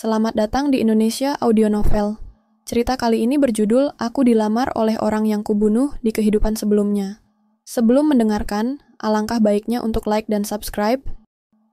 Selamat datang di Indonesia Audio Novel. Cerita kali ini berjudul Aku Dilamar Oleh Orang Yang Kubunuh di Kehidupan Sebelumnya. Sebelum mendengarkan, alangkah baiknya untuk like dan subscribe.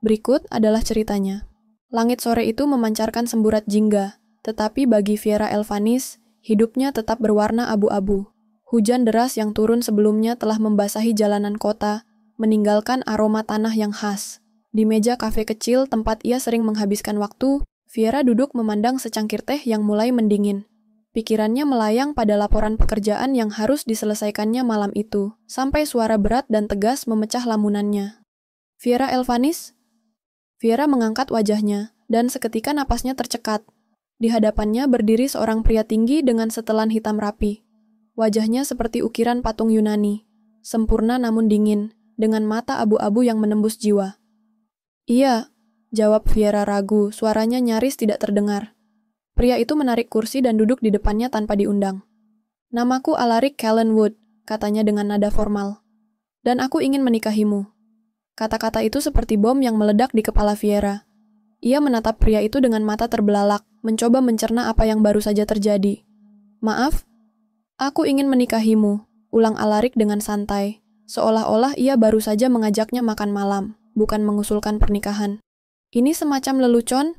Berikut adalah ceritanya. Langit sore itu memancarkan semburat jingga, tetapi bagi Viera Elvanis, hidupnya tetap berwarna abu-abu. Hujan deras yang turun sebelumnya telah membasahi jalanan kota, meninggalkan aroma tanah yang khas. Di meja kafe kecil tempat ia sering menghabiskan waktu, Viera duduk memandang secangkir teh yang mulai mendingin. Pikirannya melayang pada laporan pekerjaan yang harus diselesaikannya malam itu, sampai suara berat dan tegas memecah lamunannya. Viera Elvanis? Viera mengangkat wajahnya, dan seketika napasnya tercekat. Di hadapannya berdiri seorang pria tinggi dengan setelan hitam rapi. Wajahnya seperti ukiran patung Yunani, sempurna namun dingin, dengan mata abu-abu yang menembus jiwa. Iya, jawab Viera ragu, suaranya nyaris tidak terdengar. Pria itu menarik kursi dan duduk di depannya tanpa diundang. Namaku Alaric Callenwood, katanya dengan nada formal. Dan aku ingin menikahimu. Kata-kata itu seperti bom yang meledak di kepala Viera. Ia menatap pria itu dengan mata terbelalak, mencoba mencerna apa yang baru saja terjadi. Maaf, aku ingin menikahimu, ulang Alaric dengan santai, seolah-olah ia baru saja mengajaknya makan malam, bukan mengusulkan pernikahan. Ini semacam lelucon?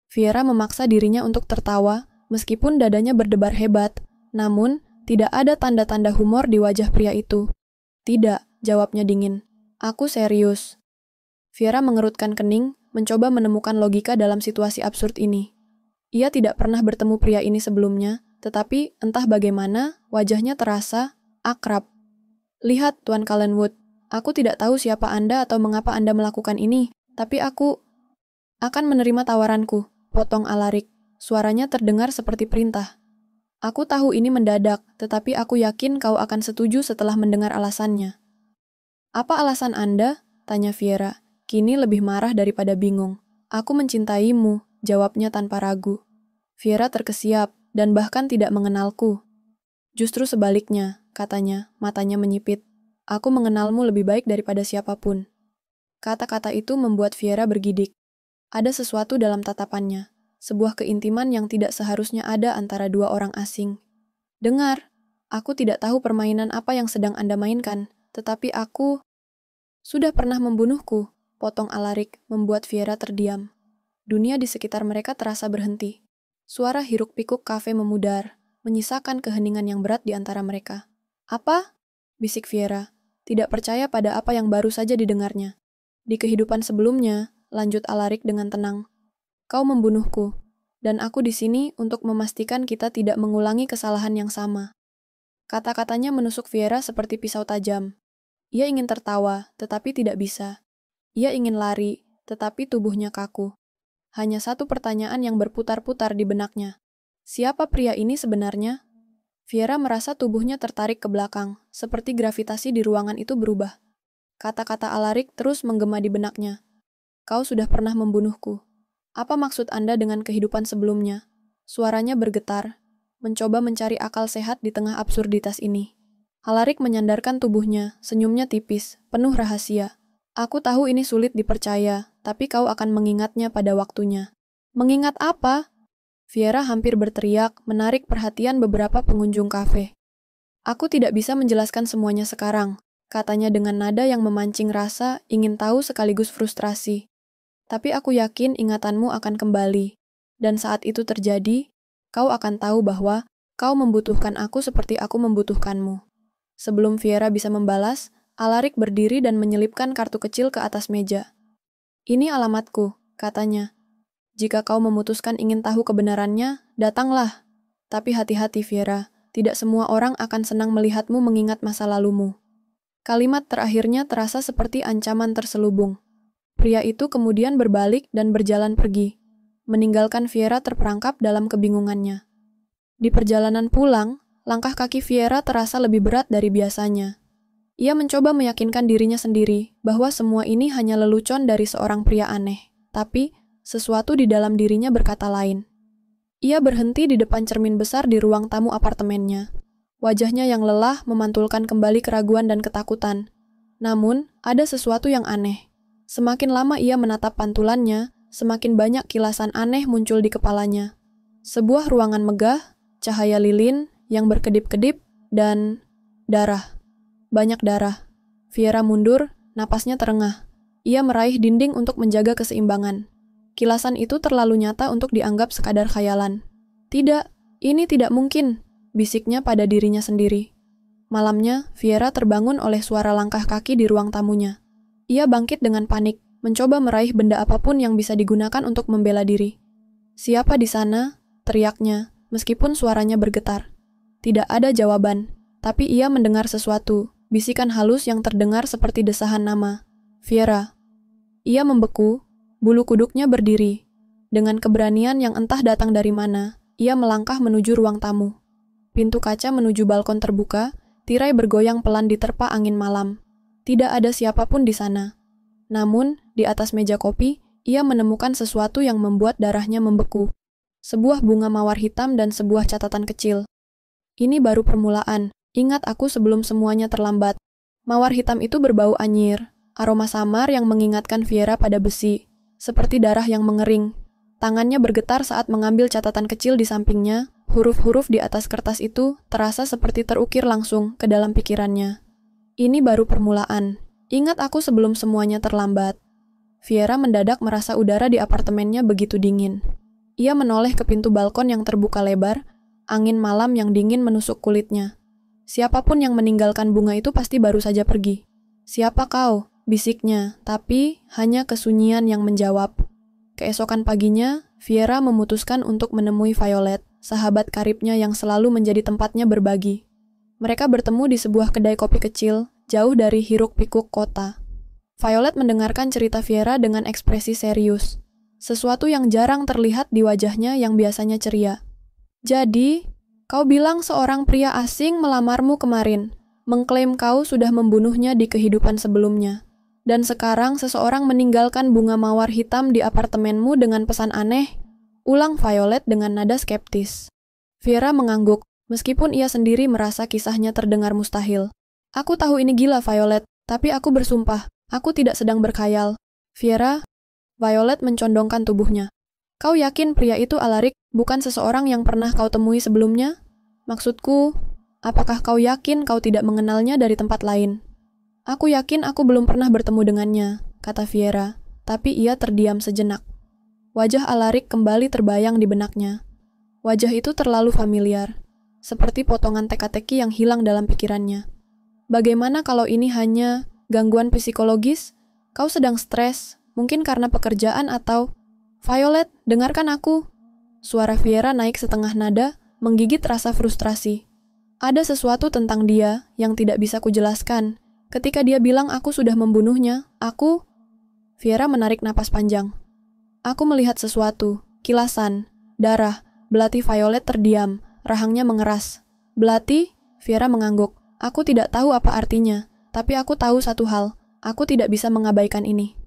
Viera memaksa dirinya untuk tertawa, meskipun dadanya berdebar hebat. Namun, tidak ada tanda-tanda humor di wajah pria itu. Tidak, jawabnya dingin. Aku serius. Viera mengerutkan kening, mencoba menemukan logika dalam situasi absurd ini. Ia tidak pernah bertemu pria ini sebelumnya, tetapi entah bagaimana, wajahnya terasa akrab. Lihat, Tuan Callenwood, aku tidak tahu siapa Anda atau mengapa Anda melakukan ini, tapi aku akan menerima tawaranku, potong Alaric. Suaranya terdengar seperti perintah. Aku tahu ini mendadak, tetapi aku yakin kau akan setuju setelah mendengar alasannya. Apa alasan Anda? Tanya Viera, kini lebih marah daripada bingung. Aku mencintaimu, jawabnya tanpa ragu. Viera terkesiap, dan bahkan tidak mengenalku. Justru sebaliknya, katanya, matanya menyipit. Aku mengenalmu lebih baik daripada siapapun. Kata-kata itu membuat Viera bergidik. Ada sesuatu dalam tatapannya, sebuah keintiman yang tidak seharusnya ada antara dua orang asing. Dengar, aku tidak tahu permainan apa yang sedang Anda mainkan, tetapi aku sudah pernah membunuhku, potong Alaric, membuat Viera terdiam. Dunia di sekitar mereka terasa berhenti. Suara hiruk-pikuk kafe memudar, menyisakan keheningan yang berat di antara mereka. Apa? Bisik Viera, tidak percaya pada apa yang baru saja didengarnya. Di kehidupan sebelumnya, lanjut Alaric dengan tenang. Kau membunuhku, dan aku di sini untuk memastikan kita tidak mengulangi kesalahan yang sama. Kata-katanya menusuk Viera seperti pisau tajam. Ia ingin tertawa, tetapi tidak bisa. Ia ingin lari, tetapi tubuhnya kaku. Hanya satu pertanyaan yang berputar-putar di benaknya. Siapa pria ini sebenarnya? Viera merasa tubuhnya tertarik ke belakang, seperti gravitasi di ruangan itu berubah. Kata-kata Alaric terus menggema di benaknya. Kau sudah pernah membunuhku. Apa maksud Anda dengan kehidupan sebelumnya? Suaranya bergetar, mencoba mencari akal sehat di tengah absurditas ini. Alaric menyandarkan tubuhnya, senyumnya tipis, penuh rahasia. Aku tahu ini sulit dipercaya, tapi kau akan mengingatnya pada waktunya. Mengingat apa? Viera hampir berteriak, menarik perhatian beberapa pengunjung kafe. Aku tidak bisa menjelaskan semuanya sekarang, katanya dengan nada yang memancing rasa, ingin tahu sekaligus frustrasi. Tapi aku yakin ingatanmu akan kembali, dan saat itu terjadi, kau akan tahu bahwa kau membutuhkan aku seperti aku membutuhkanmu. Sebelum Viera bisa membalas, Alaric berdiri dan menyelipkan kartu kecil ke atas meja. Ini alamatku, katanya. Jika kau memutuskan ingin tahu kebenarannya, datanglah. Tapi hati-hati Viera, tidak semua orang akan senang melihatmu mengingat masa lalumu. Kalimat terakhirnya terasa seperti ancaman terselubung. Pria itu kemudian berbalik dan berjalan pergi, meninggalkan Viera terperangkap dalam kebingungannya. Di perjalanan pulang, langkah kaki Viera terasa lebih berat dari biasanya. Ia mencoba meyakinkan dirinya sendiri bahwa semua ini hanya lelucon dari seorang pria aneh, tapi sesuatu di dalam dirinya berkata lain. Ia berhenti di depan cermin besar di ruang tamu apartemennya. Wajahnya yang lelah memantulkan kembali keraguan dan ketakutan. Namun, ada sesuatu yang aneh. Semakin lama ia menatap pantulannya, semakin banyak kilasan aneh muncul di kepalanya. Sebuah ruangan megah, cahaya lilin yang berkedip-kedip, dan darah. Banyak darah. Fiera mundur, napasnya terengah. Ia meraih dinding untuk menjaga keseimbangan. Kilasan itu terlalu nyata untuk dianggap sekadar khayalan. Tidak, ini tidak mungkin, bisiknya pada dirinya sendiri. Malamnya, Fiera terbangun oleh suara langkah kaki di ruang tamunya. Ia bangkit dengan panik, mencoba meraih benda apapun yang bisa digunakan untuk membela diri. "Siapa di sana?" teriaknya, meskipun suaranya bergetar. Tidak ada jawaban, tapi ia mendengar sesuatu, bisikan halus yang terdengar seperti desahan nama. "Fiera." Ia membeku, bulu kuduknya berdiri. Dengan keberanian yang entah datang dari mana, ia melangkah menuju ruang tamu. Pintu kaca menuju balkon terbuka, tirai bergoyang pelan diterpa angin malam. Tidak ada siapapun di sana. Namun, di atas meja kopi, ia menemukan sesuatu yang membuat darahnya membeku. Sebuah bunga mawar hitam dan sebuah catatan kecil. "Ini baru permulaan. Ingat aku sebelum semuanya terlambat." Mawar hitam itu berbau anyir, aroma samar yang mengingatkan Fiera pada besi, seperti darah yang mengering. Tangannya bergetar saat mengambil catatan kecil di sampingnya. Huruf-huruf di atas kertas itu terasa seperti terukir langsung ke dalam pikirannya. "Ini baru permulaan. Ingat aku sebelum semuanya terlambat." Fiera mendadak merasa udara di apartemennya begitu dingin. Ia menoleh ke pintu balkon yang terbuka lebar, angin malam yang dingin menusuk kulitnya. Siapapun yang meninggalkan bunga itu pasti baru saja pergi. "Siapa kau?" bisiknya, tapi hanya kesunyian yang menjawab. Keesokan paginya, Fiera memutuskan untuk menemui Violet, sahabat karibnya yang selalu menjadi tempatnya berbagi. Mereka bertemu di sebuah kedai kopi kecil, jauh dari hiruk-pikuk kota. Violet mendengarkan cerita Fiera dengan ekspresi serius, sesuatu yang jarang terlihat di wajahnya yang biasanya ceria. "Jadi, kau bilang seorang pria asing melamarmu kemarin, mengklaim kau sudah membunuhnya di kehidupan sebelumnya. Dan sekarang seseorang meninggalkan bunga mawar hitam di apartemenmu dengan pesan aneh," ulang Violet dengan nada skeptis. Fiera mengangguk, meskipun ia sendiri merasa kisahnya terdengar mustahil. "Aku tahu ini gila, Violet, tapi aku bersumpah, aku tidak sedang berkhayal." "Fiera," Violet mencondongkan tubuhnya. "Kau yakin pria itu Alaric bukan seseorang yang pernah kau temui sebelumnya? Maksudku, apakah kau yakin kau tidak mengenalnya dari tempat lain?" "Aku yakin aku belum pernah bertemu dengannya," kata Fiera, tapi ia terdiam sejenak. Wajah Alaric kembali terbayang di benaknya. Wajah itu terlalu familiar, seperti potongan teka-teki yang hilang dalam pikirannya. "Bagaimana kalau ini hanya gangguan psikologis? Kau sedang stres, mungkin karena pekerjaan atau..." "Violet, dengarkan aku." Suara Fiera naik setengah nada, menggigit rasa frustrasi. "Ada sesuatu tentang dia yang tidak bisa kujelaskan. Ketika dia bilang aku sudah membunuhnya, aku..." Fiera menarik napas panjang. "Aku melihat sesuatu, kilasan, darah." Belati Violet terdiam, rahangnya mengeras. "Belati?" Fiera mengangguk. "Aku tidak tahu apa artinya, tapi aku tahu satu hal, aku tidak bisa mengabaikan ini."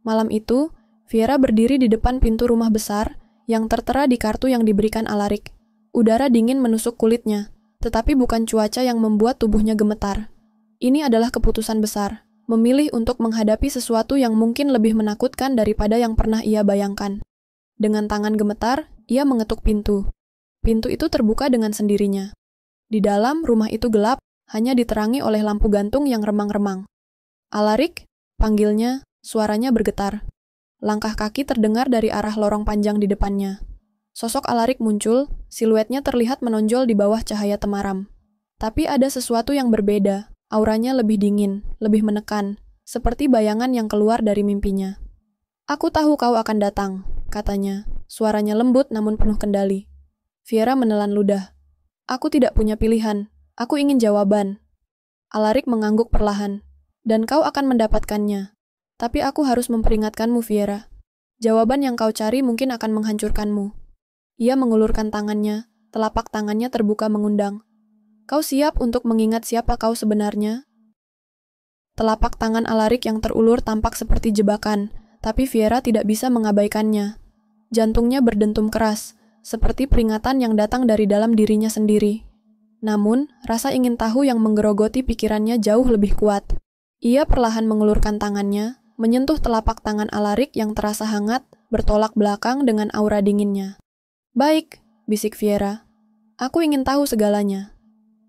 Malam itu, Fiera berdiri di depan pintu rumah besar yang tertera di kartu yang diberikan Alaric. Udara dingin menusuk kulitnya, tetapi bukan cuaca yang membuat tubuhnya gemetar. Ini adalah keputusan besar, memilih untuk menghadapi sesuatu yang mungkin lebih menakutkan daripada yang pernah ia bayangkan. Dengan tangan gemetar, ia mengetuk pintu. Pintu itu terbuka dengan sendirinya. Di dalam, rumah itu gelap, hanya diterangi oleh lampu gantung yang remang-remang. "Alaric?" panggilnya, suaranya bergetar. Langkah kaki terdengar dari arah lorong panjang di depannya. Sosok Alaric muncul, siluetnya terlihat menonjol di bawah cahaya temaram. Tapi ada sesuatu yang berbeda. Auranya lebih dingin, lebih menekan, seperti bayangan yang keluar dari mimpinya. "Aku tahu kau akan datang," katanya. Suaranya lembut namun penuh kendali. Fiera menelan ludah. "Aku tidak punya pilihan. Aku ingin jawaban." Alaric mengangguk perlahan. "Dan kau akan mendapatkannya. Tapi aku harus memperingatkanmu, Fiera. Jawaban yang kau cari mungkin akan menghancurkanmu." Ia mengulurkan tangannya, telapak tangannya terbuka mengundang. "Kau siap untuk mengingat siapa kau sebenarnya?" Telapak tangan Alaric yang terulur tampak seperti jebakan, tapi Fiera tidak bisa mengabaikannya. Jantungnya berdentum keras, seperti peringatan yang datang dari dalam dirinya sendiri. Namun, rasa ingin tahu yang menggerogoti pikirannya jauh lebih kuat. Ia perlahan mengulurkan tangannya, menyentuh telapak tangan Alaric yang terasa hangat, bertolak belakang dengan aura dinginnya. "Baik," bisik Viera. "Aku ingin tahu segalanya."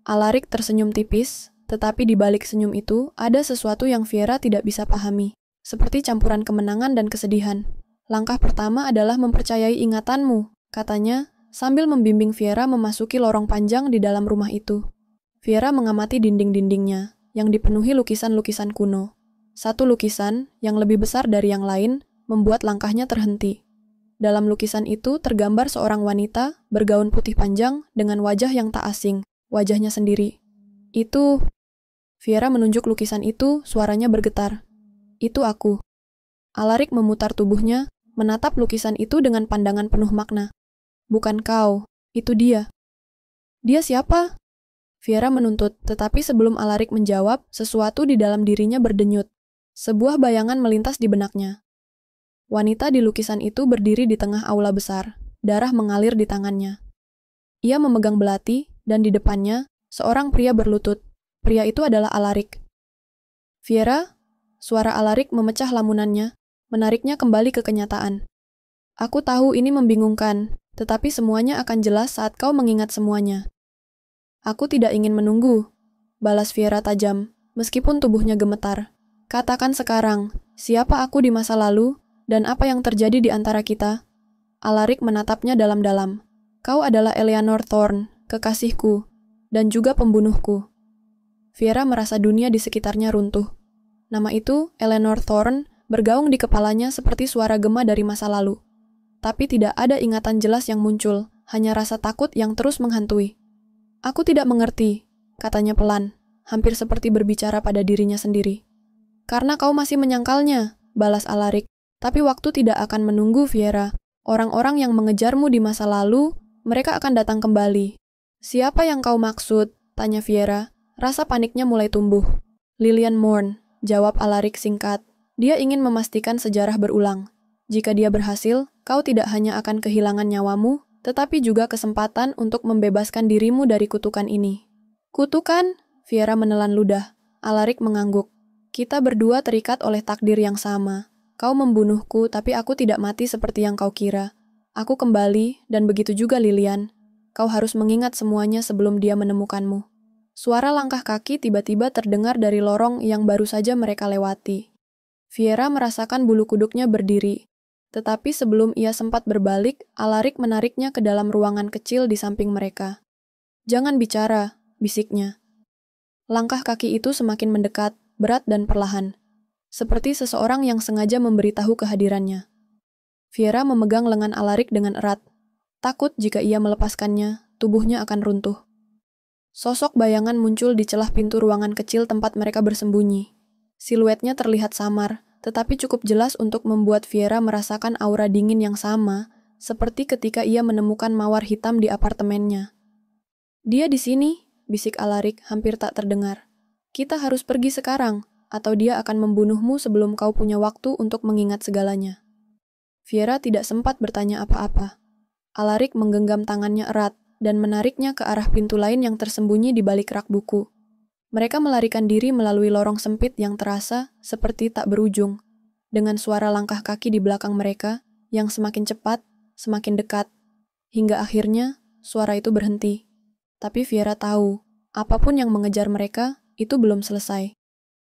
Alaric tersenyum tipis, tetapi di balik senyum itu ada sesuatu yang Viera tidak bisa pahami, seperti campuran kemenangan dan kesedihan. "Langkah pertama adalah mempercayai ingatanmu," katanya, sambil membimbing Viera memasuki lorong panjang di dalam rumah itu. Viera mengamati dinding-dindingnya, yang dipenuhi lukisan-lukisan kuno. Satu lukisan, yang lebih besar dari yang lain, membuat langkahnya terhenti. Dalam lukisan itu tergambar seorang wanita bergaun putih panjang dengan wajah yang tak asing, wajahnya sendiri. "Itu..." Viera menunjuk lukisan itu, suaranya bergetar. "Itu aku." Alaric memutar tubuhnya, menatap lukisan itu dengan pandangan penuh makna. "Bukan kau, itu dia." "Dia siapa?" Viera menuntut, tetapi sebelum Alaric menjawab, sesuatu di dalam dirinya berdenyut. Sebuah bayangan melintas di benaknya. Wanita di lukisan itu berdiri di tengah aula besar, darah mengalir di tangannya. Ia memegang belati, dan di depannya, seorang pria berlutut. Pria itu adalah Alaric. "Viera?" Suara Alaric memecah lamunannya, menariknya kembali ke kenyataan. "Aku tahu ini membingungkan, tetapi semuanya akan jelas saat kau mengingat semuanya." "Aku tidak ingin menunggu," balas Viera tajam, meskipun tubuhnya gemetar. "Katakan sekarang, siapa aku di masa lalu, dan apa yang terjadi di antara kita?" Alaric menatapnya dalam-dalam. "Kau adalah Eleanor Thorne, kekasihku, dan juga pembunuhku." Viera merasa dunia di sekitarnya runtuh. Nama itu, Eleanor Thorne, bergaung di kepalanya seperti suara gema dari masa lalu. Tapi tidak ada ingatan jelas yang muncul, hanya rasa takut yang terus menghantui. "Aku tidak mengerti," katanya pelan, hampir seperti berbicara pada dirinya sendiri. "Karena kau masih menyangkalnya," balas Alaric. "Tapi waktu tidak akan menunggu, Viera. Orang-orang yang mengejarmu di masa lalu, mereka akan datang kembali." "Siapa yang kau maksud?" tanya Viera. Rasa paniknya mulai tumbuh. "Lilian Morn," jawab Alaric singkat. "Dia ingin memastikan sejarah berulang. Jika dia berhasil, kau tidak hanya akan kehilangan nyawamu, tetapi juga kesempatan untuk membebaskan dirimu dari kutukan ini." "Kutukan?" Viera menelan ludah. Alaric mengangguk. "Kita berdua terikat oleh takdir yang sama. Kau membunuhku, tapi aku tidak mati seperti yang kau kira. Aku kembali, dan begitu juga Lilian. Kau harus mengingat semuanya sebelum dia menemukanmu." Suara langkah kaki tiba-tiba terdengar dari lorong yang baru saja mereka lewati. Viera merasakan bulu kuduknya berdiri. Tetapi sebelum ia sempat berbalik, Alaric menariknya ke dalam ruangan kecil di samping mereka. "Jangan bicara," bisiknya. Langkah kaki itu semakin mendekat, berat dan perlahan. Seperti seseorang yang sengaja memberitahu kehadirannya. Viera memegang lengan Alaric dengan erat. Takut jika ia melepaskannya, tubuhnya akan runtuh. Sosok bayangan muncul di celah pintu ruangan kecil tempat mereka bersembunyi. Siluetnya terlihat samar, tetapi cukup jelas untuk membuat Viera merasakan aura dingin yang sama, seperti ketika ia menemukan mawar hitam di apartemennya. "Dia di sini," bisik Alaric hampir tak terdengar. "Kita harus pergi sekarang, atau dia akan membunuhmu sebelum kau punya waktu untuk mengingat segalanya." Viera tidak sempat bertanya apa-apa. Alaric menggenggam tangannya erat dan menariknya ke arah pintu lain yang tersembunyi di balik rak buku. Mereka melarikan diri melalui lorong sempit yang terasa seperti tak berujung, dengan suara langkah kaki di belakang mereka yang semakin cepat, semakin dekat, hingga akhirnya suara itu berhenti. Tapi Viera tahu, apapun yang mengejar mereka, itu belum selesai.